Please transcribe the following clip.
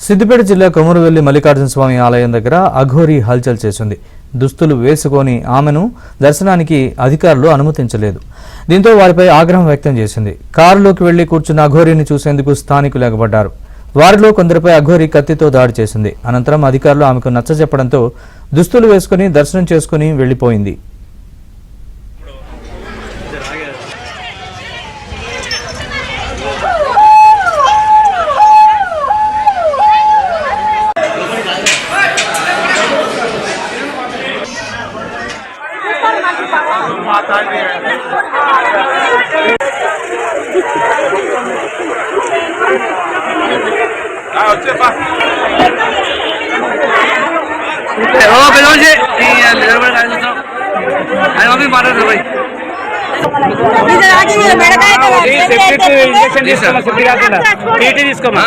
సిద్దిపేట జిల్లా కొమురువెల్లి మల్లికార్జున స్వామి ఆలయం దగ్గర అఘోరీ హల్చల్ చేసింది. దుస్తులు వేసుకొని ఆమెను దర్శనానికి అధికారులు అనుమతించలేదు. దీంతో వారిపై ఆగ్రహం వ్యక్తం చేసింది. కారులోకి వెళ్లి కూర్చున్న అఘోరీని చూసేందుకు స్థానికులు ఎగబడ్డారు. వారిలో కొందరిపై అఘోరీ కత్తితో దాడి చేసింది. అనంతరం అధికారులు ఆమెకు నచ్చజెప్పడంతో దుస్తులు వేసుకుని దర్శనం చేసుకుని వెళ్లిపోయింది. తీసుకోమా